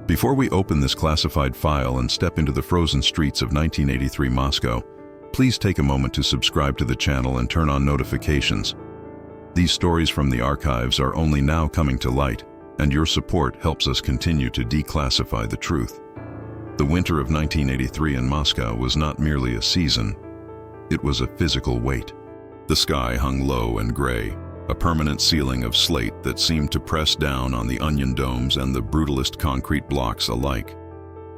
Before we open this classified file and step into the frozen streets of 1983 Moscow, please take a moment to subscribe to the channel and turn on notifications. These stories from the archives are only now coming to light, and your support helps us continue to declassify the truth. The winter of 1983 in Moscow was not merely a season, it was a physical weight. The sky hung low and gray, a permanent ceiling of slate that seemed to press down on the onion domes and the brutalist concrete blocks alike.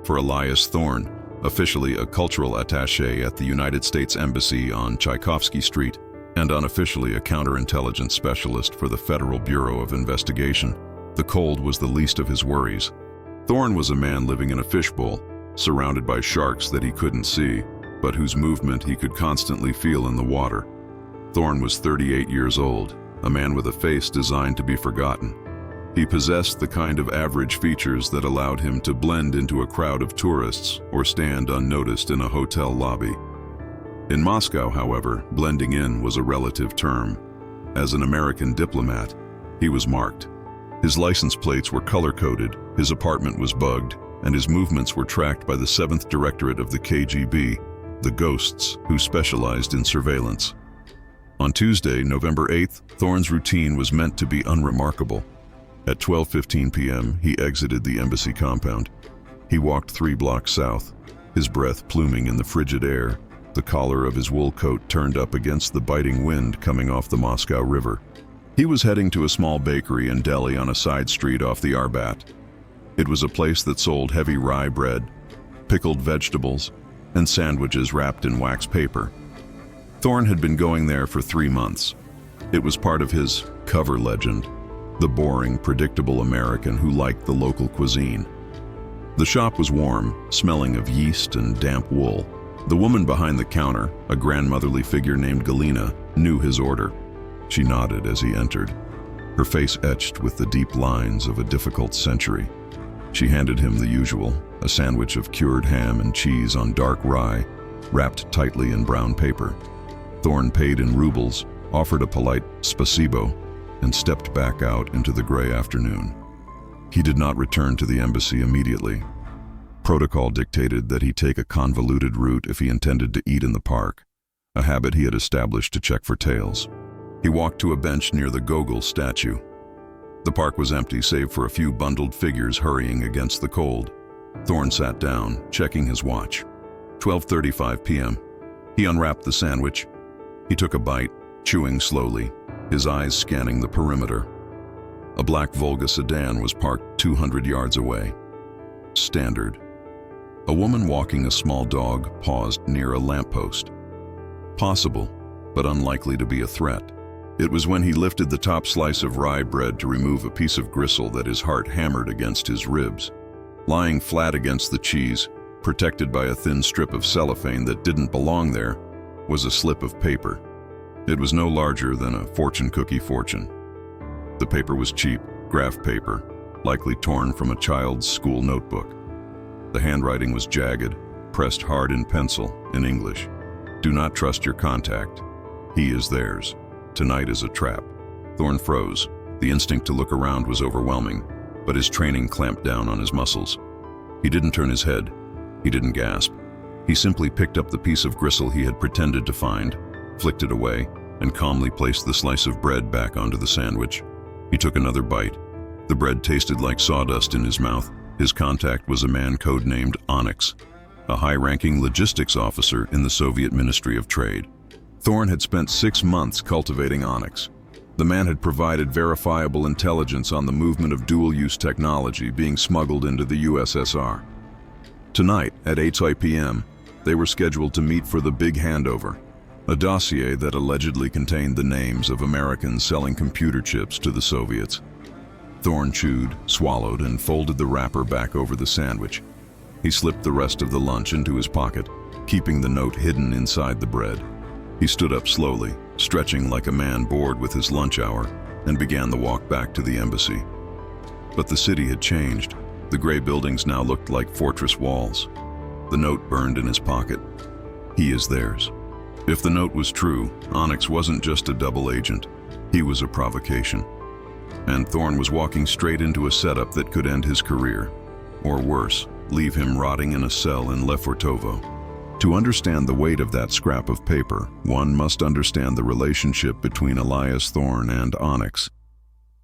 For Elias Thorne, officially a cultural attaché at the United States Embassy on Tchaikovsky Street, and unofficially a counterintelligence specialist for the Federal Bureau of Investigation, the cold was the least of his worries. Thorne was a man living in a fishbowl, surrounded by sharks that he couldn't see, but whose movement he could constantly feel in the water. Thorne was 38 years old, a man with a face designed to be forgotten. He possessed the kind of average features that allowed him to blend into a crowd of tourists or stand unnoticed in a hotel lobby. In Moscow, however, blending in was a relative term. As an American diplomat, he was marked. His license plates were color-coded, his apartment was bugged, and his movements were tracked by the 7th Directorate of the KGB, the Ghosts, who specialized in surveillance. On Tuesday, November 8th, Thorne's routine was meant to be unremarkable. At 12:15 p.m., he exited the embassy compound. He walked 3 blocks south, his breath pluming in the frigid air, the collar of his wool coat turned up against the biting wind coming off the Moscow River. He was heading to a small bakery and deli on a side street off the Arbat. It was a place that sold heavy rye bread, pickled vegetables, and sandwiches wrapped in wax paper. Thorne had been going there for 3 months. It was part of his cover legend, the boring, predictable American who liked the local cuisine. The shop was warm, smelling of yeast and damp wool. The woman behind the counter, a grandmotherly figure named Galina, knew his order. She nodded as he entered, her face etched with the deep lines of a difficult century. She handed him the usual, a sandwich of cured ham and cheese on dark rye, wrapped tightly in brown paper. Thorne paid in rubles, offered a polite spasibo, and stepped back out into the gray afternoon. He did not return to the embassy immediately. Protocol dictated that he take a convoluted route if he intended to eat in the park, a habit he had established to check for tails. He walked to a bench near the Gogol statue. The park was empty save for a few bundled figures hurrying against the cold. Thorne sat down, checking his watch. 12:35 p.m. He unwrapped the sandwich. He took a bite, chewing slowly, his eyes scanning the perimeter. A black Volga sedan was parked 200 yards away. Standard. A woman walking a small dog paused near a lamppost. Possible, but unlikely to be a threat. It was when he lifted the top slice of rye bread to remove a piece of gristle that his heart hammered against his ribs. Lying flat against the cheese, protected by a thin strip of cellophane that didn't belong there, was a slip of paper. It was no larger than a fortune cookie fortune. The paper was cheap, graph paper, likely torn from a child's school notebook. The handwriting was jagged, pressed hard in pencil, in English. Do not trust your contact. He is theirs. Tonight is a trap. Thorne froze. The instinct to look around was overwhelming, but his training clamped down on his muscles. He didn't turn his head. He didn't gasp. He simply picked up the piece of gristle he had pretended to find, flicked it away, and calmly placed the slice of bread back onto the sandwich. He took another bite. The bread tasted like sawdust in his mouth. His contact was a man codenamed Onyx, a high-ranking logistics officer in the Soviet Ministry of Trade. Thorne had spent 6 months cultivating Onyx. The man had provided verifiable intelligence on the movement of dual-use technology being smuggled into the USSR. Tonight, at 8 p.m., they were scheduled to meet for the big handover, a dossier that allegedly contained the names of Americans selling computer chips to the Soviets. Thorne chewed, swallowed, and folded the wrapper back over the sandwich. He slipped the rest of the lunch into his pocket, keeping the note hidden inside the bread. He stood up slowly, stretching like a man bored with his lunch hour, and began the walk back to the embassy. But the city had changed. The gray buildings now looked like fortress walls. The note burned in his pocket. He is theirs. If the note was true, Onyx wasn't just a double agent. He was a provocation. And Thorne was walking straight into a setup that could end his career. or worse, leave him rotting in a cell in Lefortovo. To understand the weight of that scrap of paper, one must understand the relationship between Elias Thorne and Onyx.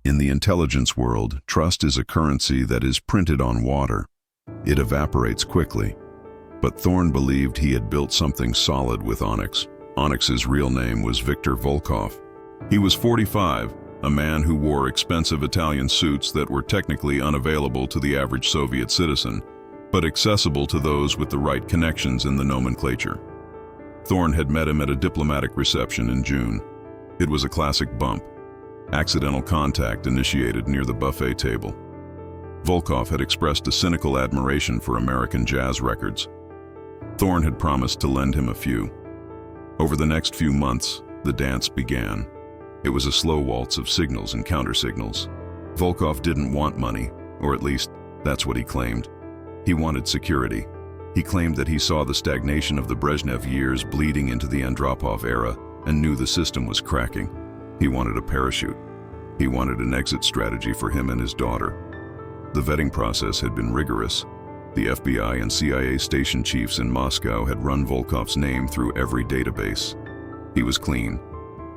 In the intelligence world, trust is a currency that is printed on water. It evaporates quickly. But Thorne believed he had built something solid with Onyx. Onyx's real name was Viktor Volkov. He was 45, a man who wore expensive Italian suits that were technically unavailable to the average Soviet citizen, but accessible to those with the right connections in the nomenclature. Thorne had met him at a diplomatic reception in June. It was a classic bump. Accidental contact initiated near the buffet table. Volkov had expressed a cynical admiration for American jazz records. Thorne had promised to lend him a few. Over the next few months, the dance began. It was a slow waltz of signals and countersignals. Volkov didn't want money, or at least, that's what he claimed. He wanted security. He claimed that he saw the stagnation of the Brezhnev years bleeding into the Andropov era and knew the system was cracking. He wanted a parachute. He wanted an exit strategy for him and his daughter. The vetting process had been rigorous. The FBI and CIA station chiefs in Moscow had run Volkov's name through every database. He was clean.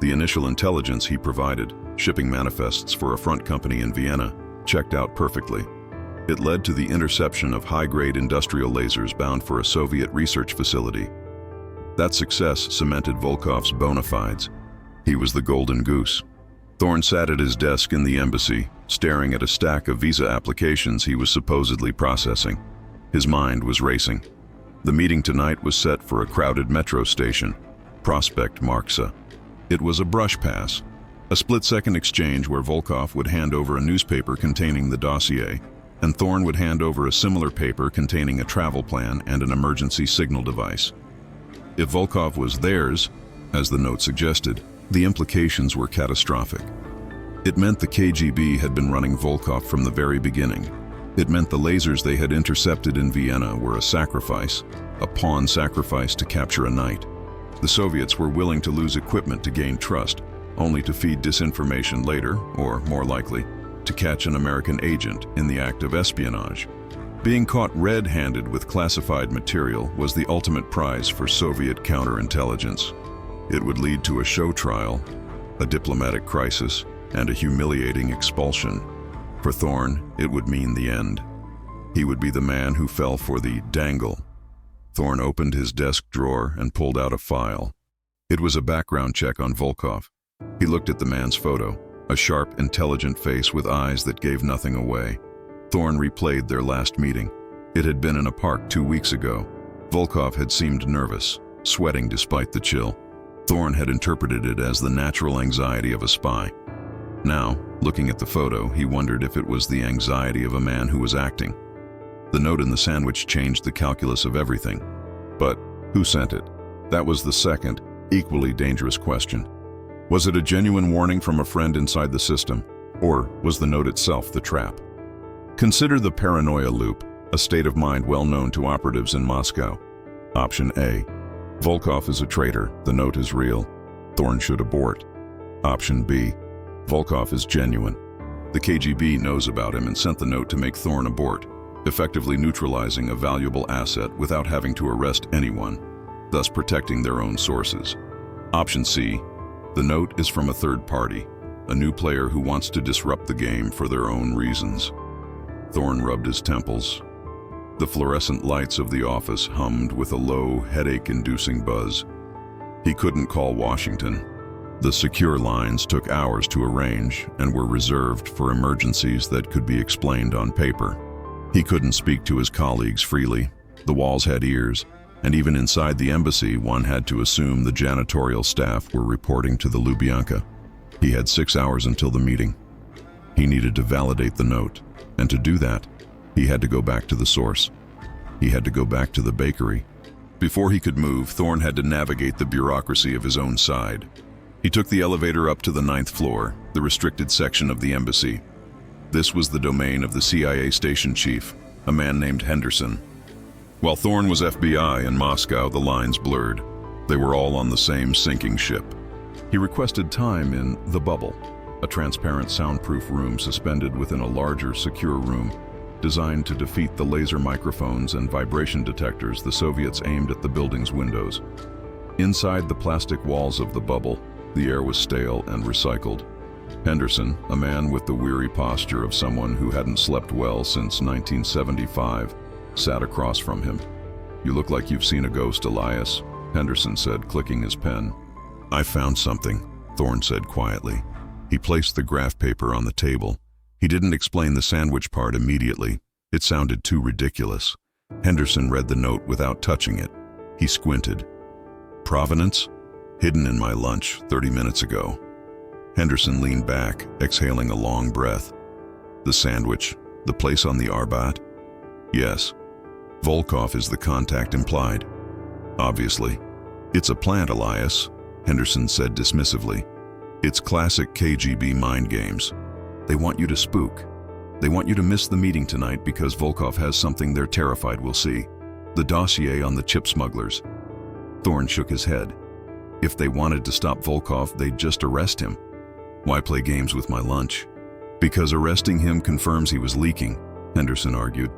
The initial intelligence he provided, shipping manifests for a front company in Vienna, checked out perfectly. It led to the interception of high-grade industrial lasers bound for a Soviet research facility. That success cemented Volkov's bona fides. He was the golden goose. Thorne sat at his desk in the embassy, staring at a stack of visa applications he was supposedly processing. His mind was racing. The meeting tonight was set for a crowded metro station, Prospect Marksa. It was a brush pass, a split-second exchange where Volkov would hand over a newspaper containing the dossier, and Thorne would hand over a similar paper containing a travel plan and an emergency signal device. If Volkov was theirs, as the note suggested, the implications were catastrophic. It meant the KGB had been running Volkov from the very beginning. It meant the lasers they had intercepted in Vienna were a sacrifice, a pawn sacrifice to capture a knight. The Soviets were willing to lose equipment to gain trust, only to feed disinformation later, or more likely, to catch an American agent in the act of espionage. Being caught red-handed with classified material was the ultimate prize for Soviet counterintelligence. It would lead to a show trial, a diplomatic crisis, and a humiliating expulsion. For Thorne, it would mean the end. He would be the man who fell for the dangle. Thorne opened his desk drawer and pulled out a file. It was a background check on Volkov. He looked at the man's photo, a sharp, intelligent face with eyes that gave nothing away. Thorne replayed their last meeting. It had been in a park 2 weeks ago. Volkov had seemed nervous, sweating despite the chill. Thorne had interpreted it as the natural anxiety of a spy. Now, looking at the photo, he wondered if it was the anxiety of a man who was acting. The note in the sandwich changed the calculus of everything. But who sent it? That was the second, equally dangerous question. Was it a genuine warning from a friend inside the system, or was the note itself the trap? Consider the paranoia loop, a state of mind well known to operatives in Moscow. Option A. Volkov is a traitor, the note is real. Thorne should abort. Option B. Volkov is genuine. The KGB knows about him and sent the note to make Thorne abort, effectively neutralizing a valuable asset without having to arrest anyone, thus protecting their own sources. Option C. The note is from a third party, a new player who wants to disrupt the game for their own reasons. Thorne rubbed his temples. The fluorescent lights of the office hummed with a low, headache-inducing buzz. He couldn't call Washington. The secure lines took hours to arrange and were reserved for emergencies that could be explained on paper. He couldn't speak to his colleagues freely. The walls had ears, and even inside the embassy, one had to assume the janitorial staff were reporting to the Lubyanka. He had 6 hours until the meeting. He needed to validate the note, and to do that, he had to go back to the source. He had to go back to the bakery. Before he could move, Thorne had to navigate the bureaucracy of his own side. He took the elevator up to the 9th floor, the restricted section of the embassy. This was the domain of the CIA station chief, a man named Henderson. While Thorne was FBI in Moscow, the lines blurred. They were all on the same sinking ship. He requested time in the bubble, a transparent soundproof room suspended within a larger, secure room, designed to defeat the laser microphones and vibration detectors the Soviets aimed at the building's windows. Inside the plastic walls of the bubble, the air was stale and recycled. Henderson, a man with the weary posture of someone who hadn't slept well since 1975, sat across from him. "You look like you've seen a ghost, Elias," Henderson said, clicking his pen. "I found something," Thorne said quietly. He placed the graph paper on the table. He didn't explain the sandwich part immediately. It sounded too ridiculous. Henderson read the note without touching it. He squinted. "Provenance? Hidden in my lunch 30 minutes ago." Henderson leaned back, exhaling a long breath. "The sandwich? The place on the Arbat?" "Yes. Volkov is the contact implied." "Obviously. It's a plant, Elias," Henderson said dismissively. "It's classic KGB mind games. They want you to spook. They want you to miss the meeting tonight because Volkov has something they're terrified we'll see. The dossier on the chip smugglers." Thorne shook his head. "If they wanted to stop Volkov, they'd just arrest him. Why play games with my lunch?" "Because arresting him confirms he was leaking," Henderson argued.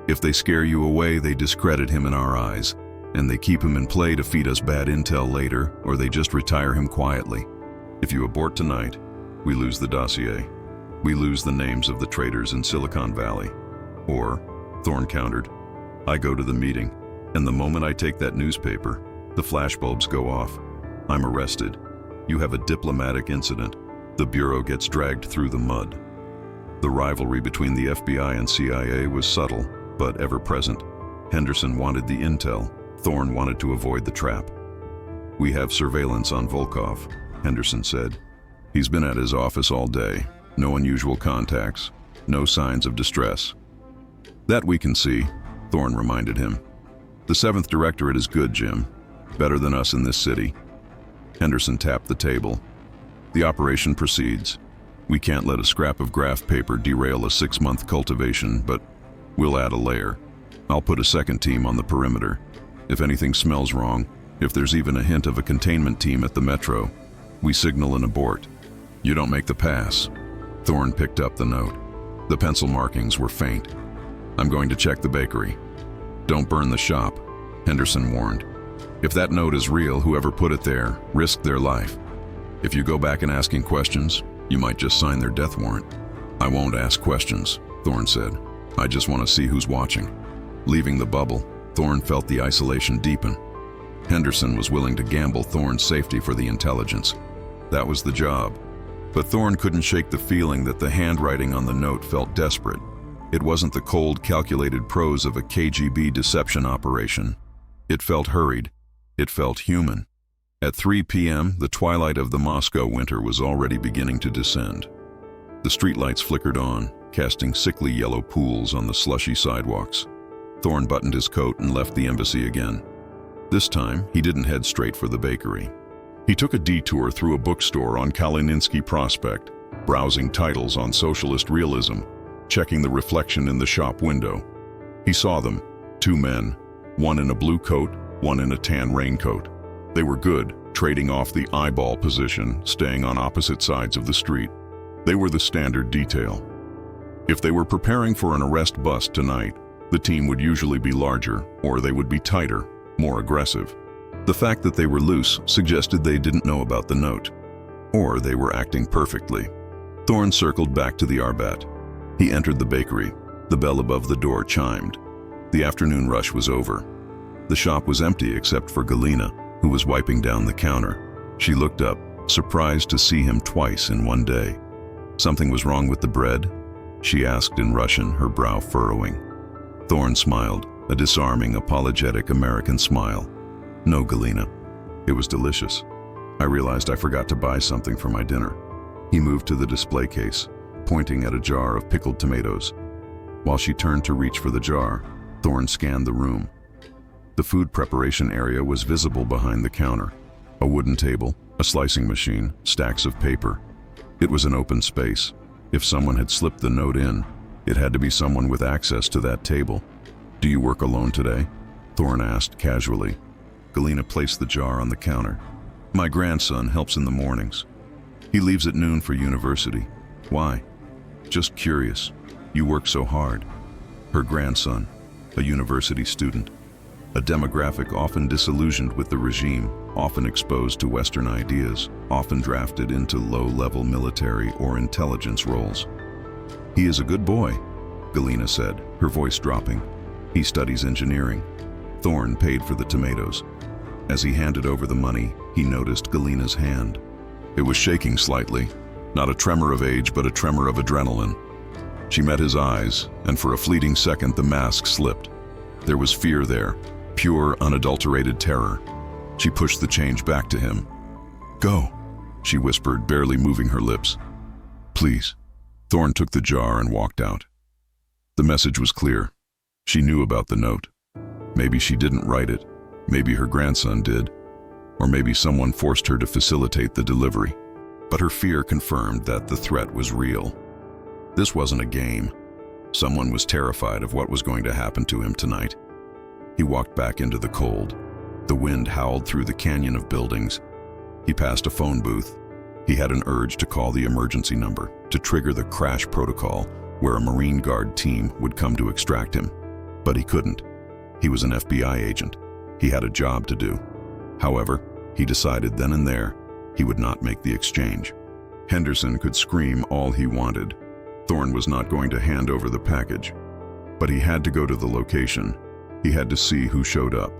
"If they scare you away, they discredit him in our eyes, and they keep him in play to feed us bad intel later, or they just retire him quietly. If you abort tonight, we lose the dossier. We lose the names of the traitors in Silicon Valley. Or," Thorne countered, "I go to the meeting, and the moment I take that newspaper, the flashbulbs go off. I'm arrested. You have a diplomatic incident. The Bureau gets dragged through the mud." The rivalry between the FBI and CIA was subtle, but ever present. Henderson wanted the intel. Thorne wanted to avoid the trap. "We have surveillance on Volkov," Henderson said. "He's been at his office all day. No unusual contacts. No signs of distress." "That we can see," Thorne reminded him. "The 7th Directorate is good, Jim. Better than us in this city." Henderson tapped the table. "The operation proceeds. We can't let a scrap of graph paper derail a 6-month cultivation, but we'll add a layer. I'll put a second team on the perimeter. If anything smells wrong, if there's even a hint of a containment team at the metro, we signal an abort. You don't make the pass." Thorne picked up the note. The pencil markings were faint. "I'm going to check the bakery." "Don't burn the shop," Henderson warned. "If that note is real, whoever put it there risked their life. If you go back and asking questions, you might just sign their death warrant." "I won't ask questions," Thorne said. "I just want to see who's watching." Leaving the bubble, Thorne felt the isolation deepen. Henderson was willing to gamble Thorne's safety for the intelligence. That was the job. But Thorne couldn't shake the feeling that the handwriting on the note felt desperate. It wasn't the cold, calculated prose of a KGB deception operation. It felt hurried. It felt human. At 3 p.m., the twilight of the Moscow winter was already beginning to descend. The streetlights flickered on, casting sickly yellow pools on the slushy sidewalks. Thorne buttoned his coat and left the embassy again. This time, he didn't head straight for the bakery. He took a detour through a bookstore on Kalininsky Prospect, browsing titles on socialist realism, checking the reflection in the shop window. He saw them, 2 men, one in a blue coat, one in a tan raincoat. They were good, trading off the eyeball position, staying on opposite sides of the street. They were the standard detail. If they were preparing for an arrest bust tonight, the team would usually be larger, or they would be tighter, more aggressive. The fact that they were loose suggested they didn't know about the note, or they were acting perfectly. Thorne circled back to the Arbat. He entered the bakery. The bell above the door chimed. The afternoon rush was over. The shop was empty except for Galina, who was wiping down the counter. She looked up, surprised to see him twice in one day. "Something was wrong with the bread?" she asked in Russian, her brow furrowing. Thorne smiled, a disarming, apologetic American smile. "No, Galina. It was delicious. I realized I forgot to buy something for my dinner." He moved to the display case, pointing at a jar of pickled tomatoes. While she turned to reach for the jar, Thorne scanned the room. The food preparation area was visible behind the counter. A wooden table, a slicing machine, stacks of paper. It was an open space. If someone had slipped the note in, it had to be someone with access to that table. "Do you work alone today?" Thorne asked casually. Galina placed the jar on the counter. "My grandson helps in the mornings. He leaves at noon for university." "Why?" "Just curious. You work so hard." Her grandson, a university student, a demographic often disillusioned with the regime, often exposed to Western ideas, often drafted into low-level military or intelligence roles. "He is a good boy," Galina said, her voice dropping. "He studies engineering." Thorne paid for the tomatoes. As he handed over the money, he noticed Galina's hand. It was shaking slightly, not a tremor of age, but a tremor of adrenaline. She met his eyes, and for a fleeting second the mask slipped. There was fear there, pure, unadulterated terror. She pushed the change back to him. "Go," she whispered, barely moving her lips. "Please." Thorne took the jar and walked out. The message was clear. She knew about the note. Maybe she didn't write it. Maybe her grandson did. Or maybe someone forced her to facilitate the delivery. But her fear confirmed that the threat was real. This wasn't a game. Someone was terrified of what was going to happen to him tonight. He walked back into the cold. The wind howled through the canyon of buildings. He passed a phone booth. He had an urge to call the emergency number, to trigger the crash protocol where a Marine Guard team would come to extract him. But he couldn't. He was an FBI agent. He had a job to do. However, he decided then and there he would not make the exchange. Henderson could scream all he wanted. Thorne was not going to hand over the package. But he had to go to the location. He had to see who showed up.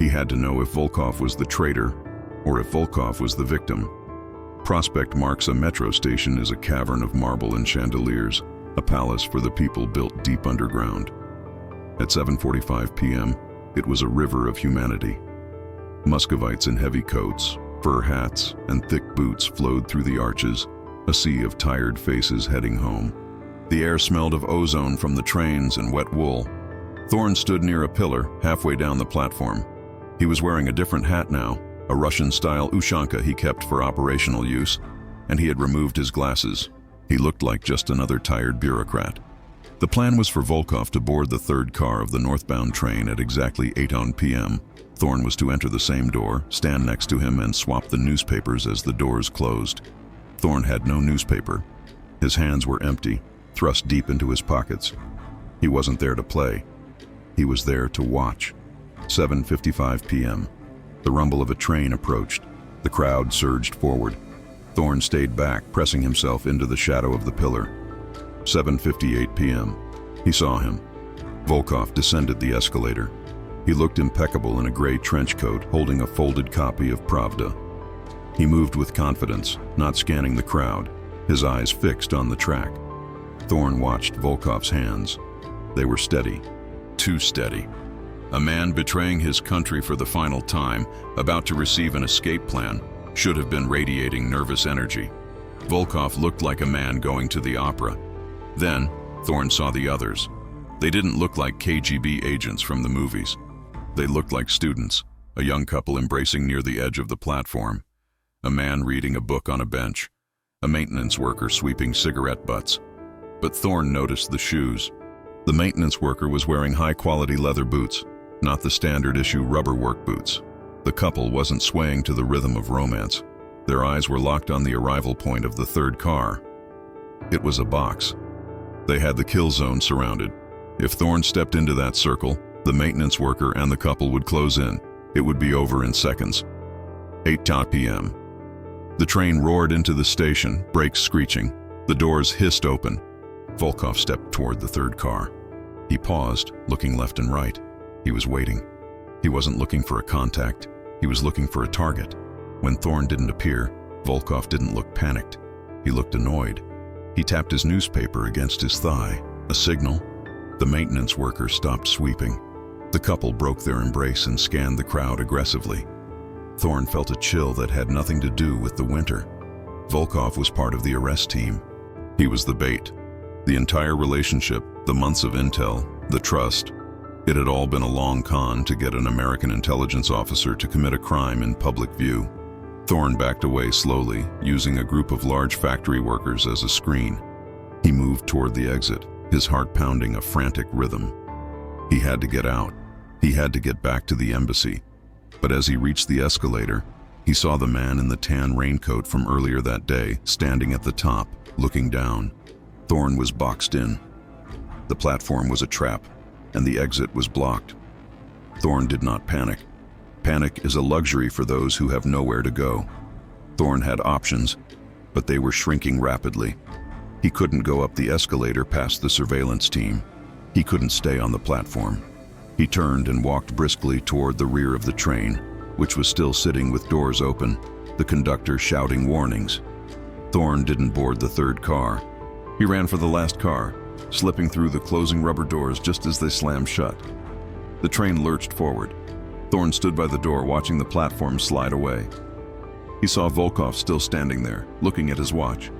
He had to know if Volkov was the traitor or if Volkov was the victim. Prospect Marks, a metro station, is a cavern of marble and chandeliers, a palace for the people built deep underground. At 7:45 p.m., it was a river of humanity. Muscovites in heavy coats, fur hats, and thick boots flowed through the arches, a sea of tired faces heading home. The air smelled of ozone from the trains and wet wool. Thorne stood near a pillar halfway down the platform. He was wearing a different hat now, a Russian-style ushanka he kept for operational use, and he had removed his glasses. He looked like just another tired bureaucrat. The plan was for Volkov to board the third car of the northbound train at exactly 8:00 p.m. Thorne was to enter the same door, stand next to him, and swap the newspapers as the doors closed. Thorne had no newspaper. His hands were empty, thrust deep into his pockets. He wasn't there to play. He was there to watch. 7:55 p.m. The rumble of a train approached. The crowd surged forward. Thorne stayed back, pressing himself into the shadow of the pillar. 7:58 p.m. He saw him. Volkov descended the escalator. He looked impeccable in a gray trench coat, holding a folded copy of Pravda. He moved with confidence, not scanning the crowd, his eyes fixed on the track. Thorne watched Volkov's hands. They were steady, too steady. A man betraying his country for the final time, about to receive an escape plan, should have been radiating nervous energy. Volkov looked like a man going to the opera. Then, Thorne saw the others. They didn't look like KGB agents from the movies. They looked like students, a young couple embracing near the edge of the platform, a man reading a book on a bench, a maintenance worker sweeping cigarette butts. But Thorne noticed the shoes. The maintenance worker was wearing high-quality leather boots, not the standard-issue rubber work boots. The couple wasn't swaying to the rhythm of romance. Their eyes were locked on the arrival point of the third car. It was a box. They had the kill zone surrounded. If Thorne stepped into that circle, the maintenance worker and the couple would close in. It would be over in seconds. 8:00 p.m. The train roared into the station, brakes screeching. The doors hissed open. Volkov stepped toward the third car. He paused, looking left and right. He was waiting. He wasn't looking for a contact. He was looking for a target. When Thorne didn't appear, Volkov didn't look panicked. He looked annoyed. He tapped his newspaper against his thigh. A signal. The maintenance worker stopped sweeping. The couple broke their embrace and scanned the crowd aggressively. Thorne felt a chill that had nothing to do with the winter. Volkov was part of the arrest team. He was the bait. The entire relationship, the months of intel, the trust, it had all been a long con to get an American intelligence officer to commit a crime in public view. Thorne backed away slowly, using a group of large factory workers as a screen. He moved toward the exit, his heart pounding a frantic rhythm. He had to get out. He had to get back to the embassy. But as he reached the escalator, he saw the man in the tan raincoat from earlier that day, standing at the top, looking down. Thorne was boxed in. The platform was a trap, and the exit was blocked. Thorn did not panic. Panic is a luxury for those who have nowhere to go. Thorn had options, but they were shrinking rapidly. He couldn't go up the escalator past the surveillance team. He couldn't stay on the platform. He turned and walked briskly toward the rear of the train, which was still sitting with doors open, the conductor shouting warnings. Thorn didn't board the third car. He ran for the last car, slipping through the closing rubber doors just as they slammed shut. The train lurched forward. Thorn stood by the door, watching the platform slide away. He saw Volkov still standing there, looking at his watch.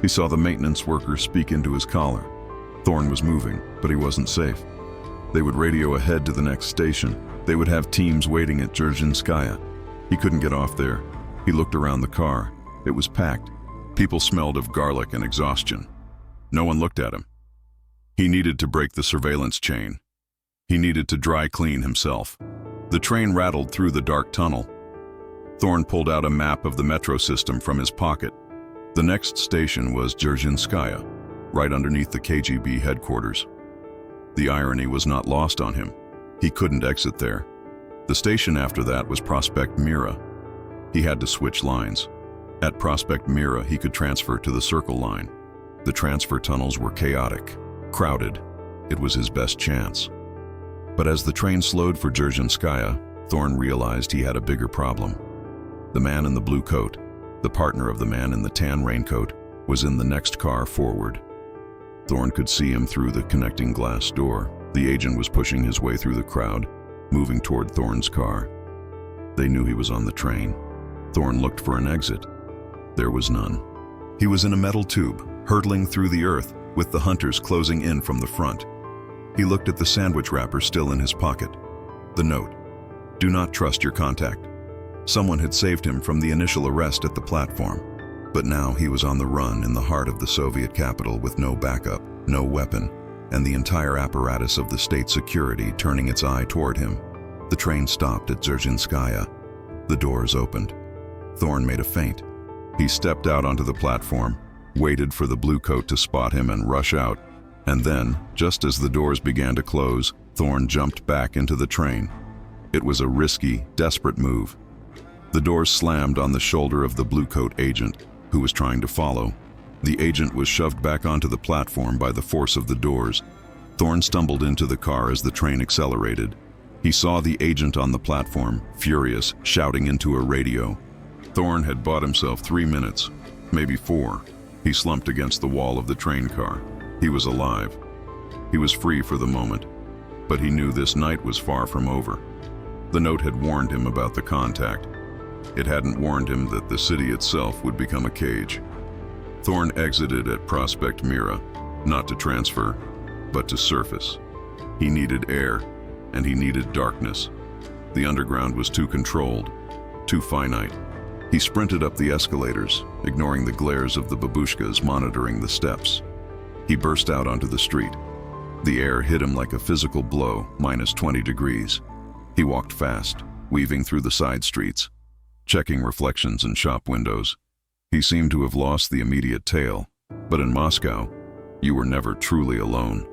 He saw the maintenance worker speak into his collar. Thorn was moving, but he wasn't safe. They would radio ahead to the next station. They would have teams waiting at Dzержinskaya. He couldn't get off there. He looked around the car. It was packed. People smelled of garlic and exhaustion. No one looked at him. He needed to break the surveillance chain. He needed to dry clean himself. The train rattled through the dark tunnel. Thorn pulled out a map of the metro system from his pocket. The next station was Dzержinskaya, right underneath the KGB headquarters. The irony was not lost on him. He couldn't exit there. The station after that was Prospect Mira. He had to switch lines. At Prospect Mira, he could transfer to the Circle line. The transfer tunnels were chaotic, crowded. It was his best chance. But as the train slowed for Dzержinskaya, Thorn realized he had a bigger problem. The man in the blue coat, the partner of the man in the tan raincoat, was in the next car forward. Thorn could see him through the connecting glass door. The agent was pushing his way through the crowd, moving toward Thorn's car. They knew he was on the train. Thorn looked for an exit. There was none. He was in a metal tube, hurtling through the earth, with the hunters closing in from the front. He looked at the sandwich wrapper still in his pocket. The note: "Do not trust your contact." Someone had saved him from the initial arrest at the platform. But now he was on the run in the heart of the Soviet capital with no backup, no weapon, and the entire apparatus of the state security turning its eye toward him. The train stopped at Dzержinskaya. The doors opened. Thorn made a feint. He stepped out onto the platform, waited for the blue coat to spot him and rush out, and then, just as the doors began to close, Thorn jumped back into the train. It was a risky, desperate move. The doors slammed on the shoulder of the blue coat agent, who was trying to follow. The agent was shoved back onto the platform by the force of the doors. Thorn stumbled into the car as the train accelerated. He saw the agent on the platform, furious, shouting into a radio. Thorn had bought himself 3 minutes, maybe 4. He slumped against the wall of the train car. He was alive. He was free for the moment, but he knew this night was far from over. The note had warned him about the contact. It hadn't warned him that the city itself would become a cage. Thorn exited at Prospect Mira, not to transfer, but to surface. He needed air, and he needed darkness. The underground was too controlled, too finite. He sprinted up the escalators, ignoring the glares of the babushkas monitoring the steps. He burst out onto the street. The air hit him like a physical blow, -20 degrees. He walked fast, weaving through the side streets, checking reflections in shop windows. He seemed to have lost the immediate tail, but in Moscow, you were never truly alone.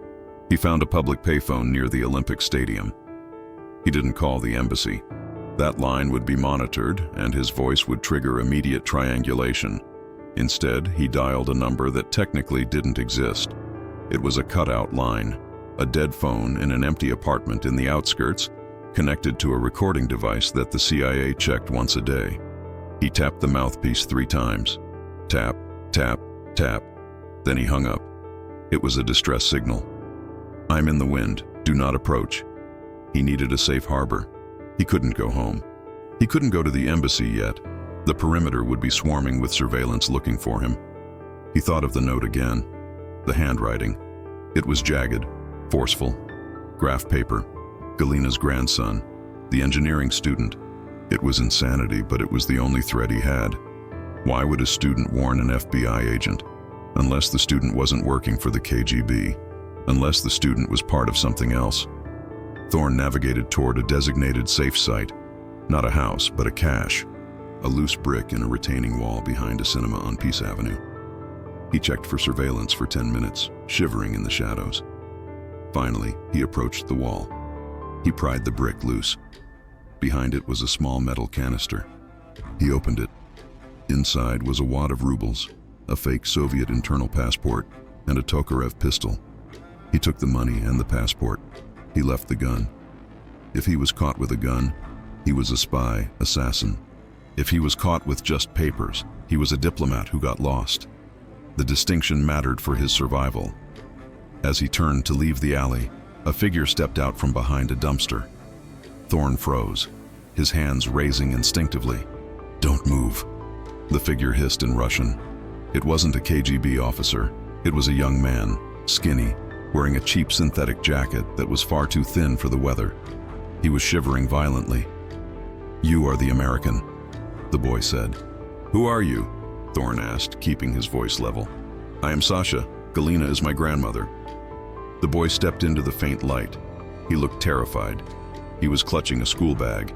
He found a public payphone near the Olympic Stadium. He didn't call the embassy. That line would be monitored, and his voice would trigger immediate triangulation. Instead, he dialed a number that technically didn't exist. It was a cutout line, a dead phone in an empty apartment in the outskirts, connected to a recording device that the CIA checked once a day. He tapped the mouthpiece 3 times. Tap, tap, tap. Then he hung up. It was a distress signal. "I'm in the wind. Do not approach." He needed a safe harbor. He couldn't go home. He couldn't go to the embassy yet. The perimeter would be swarming with surveillance looking for him. He thought of the note again. The handwriting. It was jagged, forceful. Graph paper. Galina's grandson, the engineering student. It was insanity, but it was the only thread he had. Why would a student warn an FBI agent? Unless the student wasn't working for the KGB. Unless the student was part of something else. Thorn navigated toward a designated safe site. Not a house, but a cache. A loose brick in a retaining wall behind a cinema on Peace Avenue. He checked for surveillance for 10 minutes, shivering in the shadows. Finally, he approached the wall. He pried the brick loose. Behind it was a small metal canister. He opened it. Inside was a wad of rubles, a fake Soviet internal passport, and a Tokarev pistol. He took the money and the passport. He left the gun. If he was caught with a gun, he was a spy, assassin. If he was caught with just papers, he was a diplomat who got lost. The distinction mattered for his survival. As he turned to leave the alley, a figure stepped out from behind a dumpster. Thorn froze, his hands raising instinctively. "Don't move," the figure hissed in Russian. It wasn't a KGB officer. It was a young man, skinny, wearing a cheap synthetic jacket that was far too thin for the weather. He was shivering violently. "You are the American," the boy said. "Who are you?" Thorn asked, keeping his voice level. "I am Sasha. Galina is my grandmother." The boy stepped into the faint light. He looked terrified. He was clutching a school bag.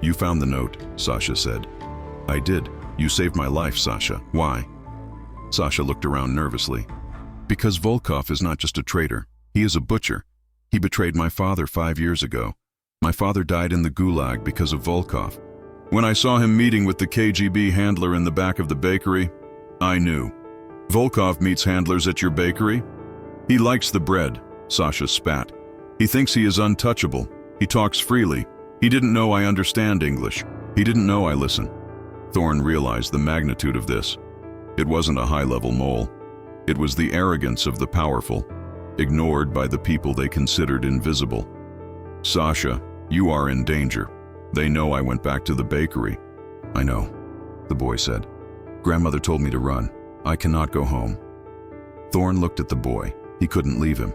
"You found the note," Sasha said. "I did. You saved my life, Sasha. Why?" Sasha looked around nervously. "Because Volkov is not just a traitor. He is a butcher. He betrayed my father 5 years ago. My father died in the Gulag because of Volkov. When I saw him meeting with the KGB handler in the back of the bakery, I knew. Volkov meets handlers at your bakery? He likes the bread," Sasha spat. "He thinks he is untouchable. He talks freely. He didn't know I understand English. He didn't know I listen." Thorn realized the magnitude of this. It wasn't a high-level mole. It was the arrogance of the powerful, ignored by the people they considered invisible. "Sasha, you are in danger. They know I went back to the bakery." "I know," the boy said. "Grandmother told me to run. I cannot go home." Thorn looked at the boy. He couldn't leave him.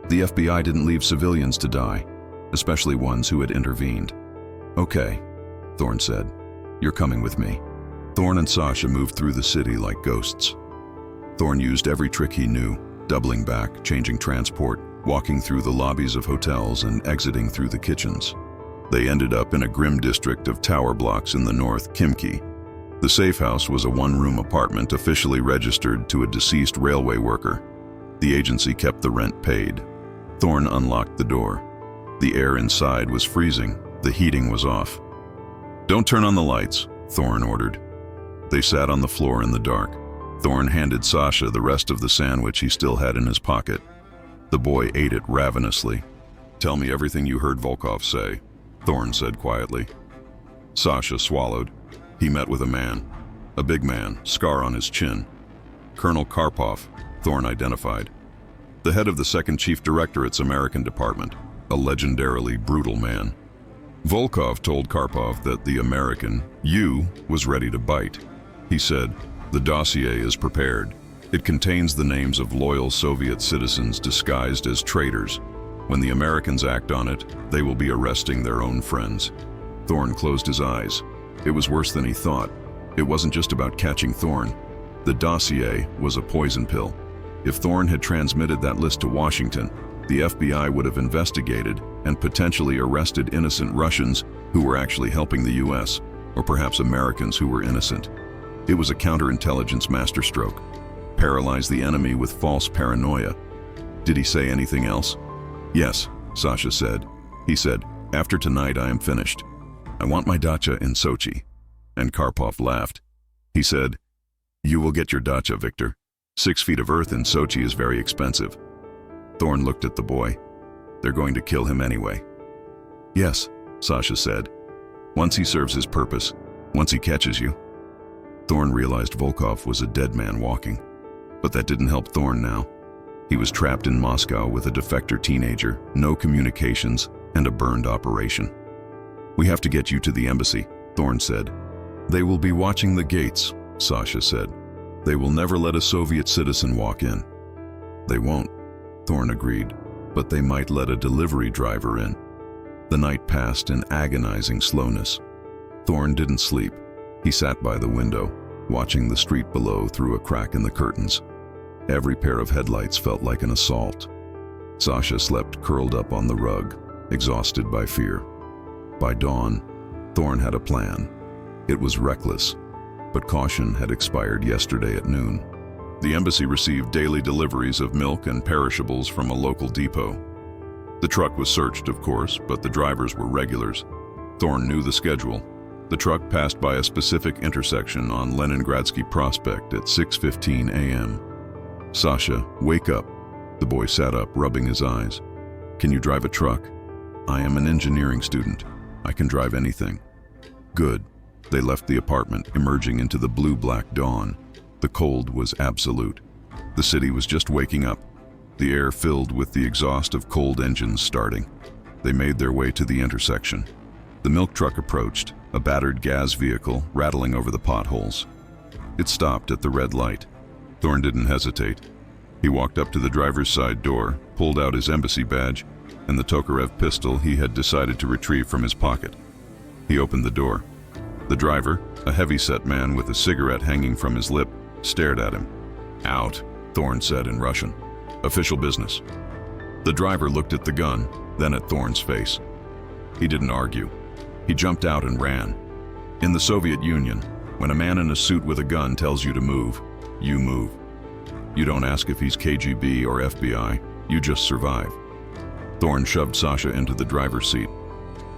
The FBI didn't leave civilians to die, especially ones who had intervened. "Okay," Thorn said. "You're coming with me." Thorn and Sasha moved through the city like ghosts. Thorn used every trick he knew, doubling back, changing transport, walking through the lobbies of hotels and exiting through the kitchens. They ended up in a grim district of tower blocks in the north, Khimki. The safe house was a one-room apartment officially registered to a deceased railway worker. The agency kept the rent paid. Thorn unlocked the door. The air inside was freezing. The heating was off. "Don't turn on the lights," Thorn ordered. They sat on the floor in the dark. Thorn handed Sasha the rest of the sandwich he still had in his pocket. The boy ate it ravenously. "Tell me everything you heard Volkov say," Thorn said quietly. Sasha swallowed. He met with a man, a big man, scar on his chin. Colonel Karpov, Thorn identified. The head of the second chief directorate's American department, a legendarily brutal man. Volkov told Karpov that the American, you, was ready to bite. He said, "The dossier is prepared. It contains the names of loyal Soviet citizens disguised as traitors. When the Americans act on it, they will be arresting their own friends." Thorn closed his eyes. It was worse than he thought. It wasn't just about catching Thorn. The dossier was a poison pill. If Thorn had transmitted that list to Washington, the FBI would have investigated and potentially arrested innocent Russians who were actually helping the US, or perhaps Americans who were innocent. It was a counterintelligence masterstroke. Paralyze the enemy with false paranoia. Did he say anything else? "Yes," Sasha said. He said, "After tonight I am finished. I want my dacha in Sochi." And Karpov laughed. He said, "You will get your dacha, Victor. 6 feet of earth in Sochi is very expensive." Thorn looked at the boy. "They're going to kill him anyway." "Yes," Sasha said. "Once he serves his purpose, once he catches you." Thorn realized Volkov was a dead man walking. But that didn't help Thorn now. He was trapped in Moscow with a defector teenager, no communications, and a burned operation. "We have to get you to the embassy," Thorn said. "They will be watching the gates," Sasha said. "They will never let a Soviet citizen walk in." "They won't," Thorn agreed, "but they might let a delivery driver in." The night passed in agonizing slowness. Thorn didn't sleep. He sat by the window, watching the street below through a crack in the curtains. Every pair of headlights felt like an assault. Sasha slept curled up on the rug, exhausted by fear. By dawn, Thorn had a plan. It was reckless, but caution had expired yesterday at noon. The embassy received daily deliveries of milk and perishables from a local depot. The truck was searched, of course, but the drivers were regulars. Thorn knew the schedule. The truck passed by a specific intersection on Leningradsky Prospect at 6:15 a.m. "Sasha, wake up." The boy sat up, rubbing his eyes. "Can you drive a truck?" "I am an engineering student. I can drive anything." "Good." They left the apartment, emerging into the blue-black dawn. The cold was absolute. The city was just waking up, the air filled with the exhaust of cold engines starting. They made their way to the intersection. The milk truck approached, a battered gas vehicle rattling over the potholes. It stopped at the red light. Thorn didn't hesitate. He walked up to the driver's side door, pulled out his embassy badge, and the Tokarev pistol he had decided to retrieve from his pocket. He opened the door. The driver, a heavy-set man with a cigarette hanging from his lip, stared at him. "Out," Thorn said in Russian. "Official business." The driver looked at the gun, then at Thorn's face. He didn't argue. He jumped out and ran. In the Soviet Union, when a man in a suit with a gun tells you to move, you move. You don't ask if he's KGB or FBI, you just survive. Thorn shoved Sasha into the driver's seat.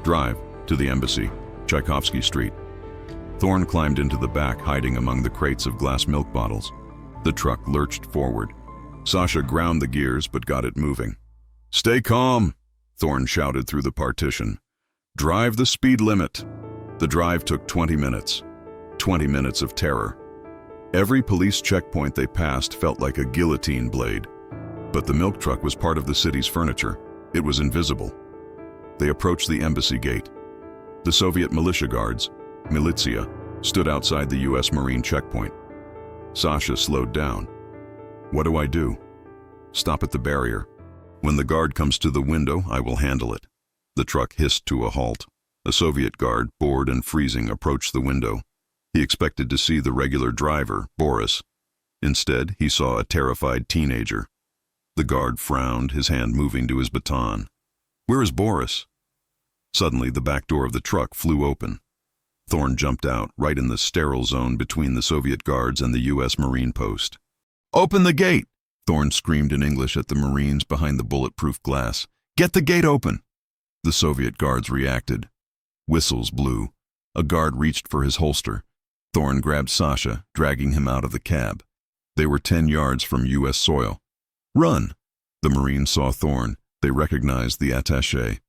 "Drive to the embassy, Tchaikovsky Street." Thorn climbed into the back, hiding among the crates of glass milk bottles. The truck lurched forward. Sasha ground the gears but got it moving. "Stay calm," Thorn shouted through the partition. "Drive the speed limit." The drive took 20 minutes. 20 minutes of terror. Every police checkpoint they passed felt like a guillotine blade. But the milk truck was part of the city's furniture. It was invisible. They approached the embassy gate. The Soviet militia guards, Militia, stood outside the U.S. Marine checkpoint. Sasha slowed down. "What do I do?" "Stop at the barrier. When the guard comes to the window, I will handle it." The truck hissed to a halt. A Soviet guard, bored and freezing, approached the window. He expected to see the regular driver, Boris. Instead, he saw a terrified teenager. The guard frowned, his hand moving to his baton. "Where is Boris?" Suddenly, the back door of the truck flew open. Thorn jumped out, right in the sterile zone between the Soviet guards and the U.S. Marine post. "Open the gate!" Thorn screamed in English at the Marines behind the bulletproof glass. "Get the gate open!" The Soviet guards reacted. Whistles blew. A guard reached for his holster. Thorn grabbed Sasha, dragging him out of the cab. They were 10 yards from U.S. soil. "Run!" The Marines saw Thorn. They recognized the attaché.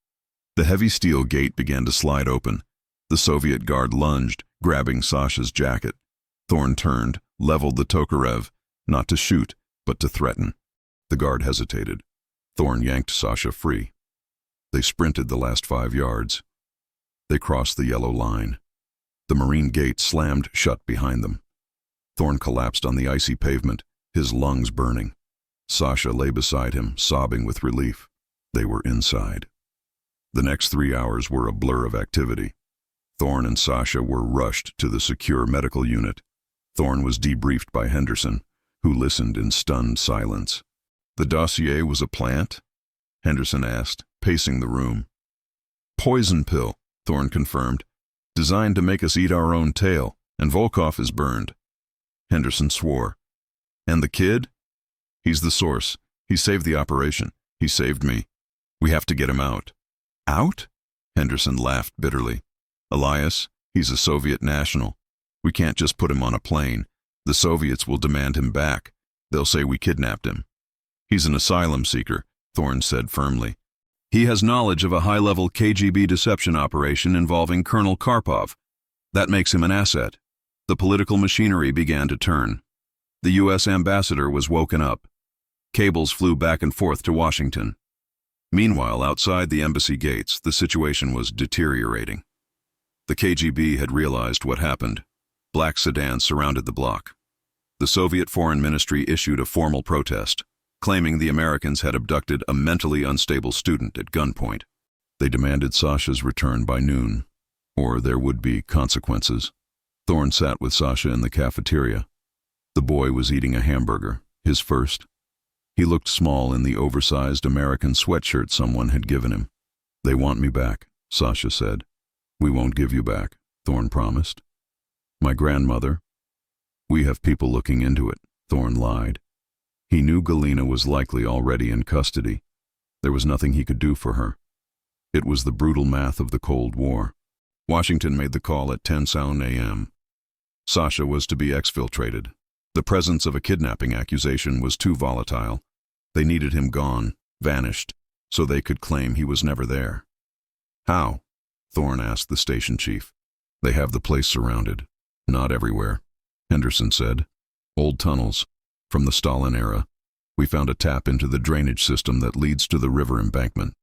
The heavy steel gate began to slide open. The Soviet guard lunged, grabbing Sasha's jacket. Thorn turned, leveled the Tokarev, not to shoot, but to threaten. The guard hesitated. Thorn yanked Sasha free. They sprinted the last 5 yards. They crossed the yellow line. The Marine gate slammed shut behind them. Thorn collapsed on the icy pavement, his lungs burning. Sasha lay beside him, sobbing with relief. They were inside. The next 3 hours were a blur of activity. Thorn and Sasha were rushed to the secure medical unit. Thorn was debriefed by Henderson, who listened in stunned silence. "The dossier was a plant?" Henderson asked, pacing the room. "Poison pill," Thorn confirmed. "Designed to make us eat our own tail, and Volkov is burned." Henderson swore. "And the kid?" "He's the source. He saved the operation. He saved me. We have to get him out." "Out?" Henderson laughed bitterly. "Elias, he's a Soviet national. We can't just put him on a plane. The Soviets will demand him back. They'll say we kidnapped him." "He's an asylum seeker," Thorn said firmly. "He has knowledge of a high-level KGB deception operation involving Colonel Karpov. That makes him an asset." The political machinery began to turn. The U.S. ambassador was woken up. Cables flew back and forth to Washington. Meanwhile, outside the embassy gates, the situation was deteriorating. The KGB had realized what happened. Black sedans surrounded the block. The Soviet Foreign Ministry issued a formal protest, claiming the Americans had abducted a mentally unstable student at gunpoint. They demanded Sasha's return by noon, or there would be consequences. Thorn sat with Sasha in the cafeteria. The boy was eating a hamburger, his first. He looked small in the oversized American sweatshirt someone had given him. "They want me back," Sasha said. "We won't give you back," Thorn promised. "My grandmother?" "We have people looking into it," Thorn lied. He knew Galina was likely already in custody. There was nothing he could do for her. It was the brutal math of the Cold War. Washington made the call at 10 a.m. Sasha was to be exfiltrated. The presence of a kidnapping accusation was too volatile. They needed him gone, vanished, so they could claim he was never there. How? Thorne asked the station chief. They have the place surrounded. Not everywhere, Henderson said. Old tunnels, from the Stalin era. We found a tap into the drainage system that leads to the river embankment.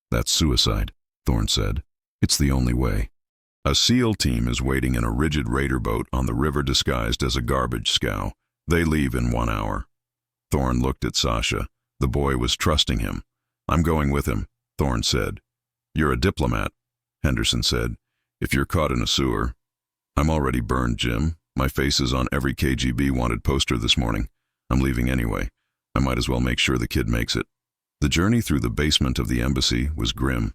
That's suicide, Thorne said. It's the only way. A SEAL team is waiting in a rigid raider boat on the river disguised as a garbage scow. They leave in 1 hour. Thorne looked at Sasha. The boy was trusting him. I'm going with him, Thorne said. You're a diplomat, Henderson said. If you're caught in a sewer. I'm already burned, Jim. My face is on every KGB wanted poster this morning. I'm leaving anyway. I might as well make sure the kid makes it. The journey through the basement of the embassy was grim.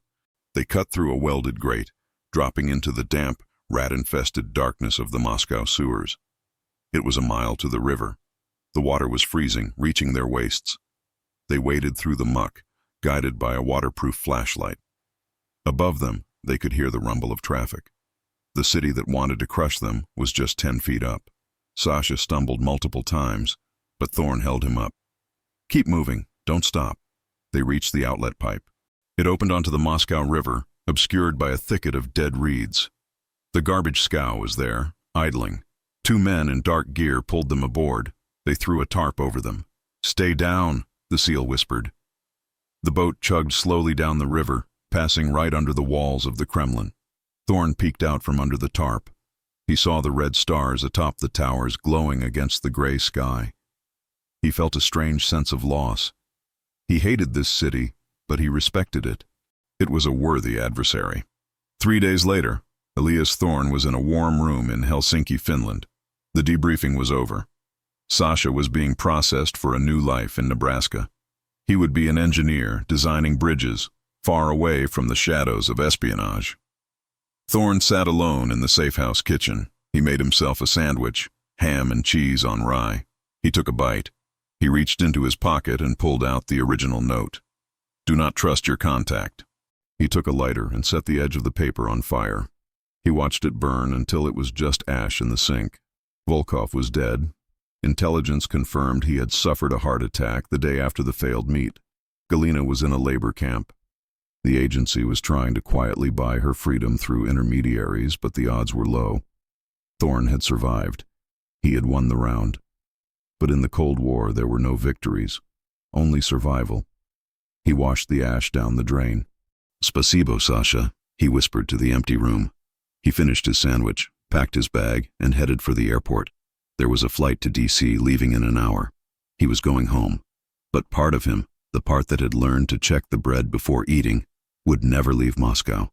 They cut through a welded grate, dropping into the damp, rat-infested darkness of the Moscow sewers. It was a mile to the river. The water was freezing, reaching their waists. They waded through the muck, guided by a waterproof flashlight. Above them, they could hear the rumble of traffic. The city that wanted to crush them was just 10 feet up. Sasha stumbled multiple times, but Thorne held him up. Keep moving, don't stop. They reached the outlet pipe. It opened onto the Moscow River, obscured by a thicket of dead reeds. The garbage scow was there, idling. 2 men in dark gear pulled them aboard. They threw a tarp over them. Stay down, the SEAL whispered. The boat chugged slowly down the river, passing right under the walls of the Kremlin. Thorne peeked out from under the tarp. He saw the red stars atop the towers glowing against the gray sky. He felt a strange sense of loss. He hated this city, but he respected it. It was a worthy adversary. 3 days later, Elias Thorne was in a warm room in Helsinki, Finland. The debriefing was over. Sasha was being processed for a new life in Nebraska. He would be an engineer designing bridges, far away from the shadows of espionage. Thorne sat alone in the safe-house kitchen. He made himself a sandwich, ham and cheese on rye. He took a bite. He reached into his pocket and pulled out the original note. Do not trust your contact. He took a lighter and set the edge of the paper on fire. He watched it burn until it was just ash in the sink. Volkov was dead. Intelligence confirmed he had suffered a heart attack the day after the failed meet. Galina was in a labor camp. The agency was trying to quietly buy her freedom through intermediaries, but the odds were low. Thorne had survived. He had won the round. But in the Cold War there were no victories, only survival. He washed the ash down the drain. Spasibo, Sasha, he whispered to the empty room. He finished his sandwich, packed his bag, and headed for the airport. There was a flight to D.C. leaving in an hour. He was going home. But part of him, the part that had learned to check the bread before eating, would never leave Moscow.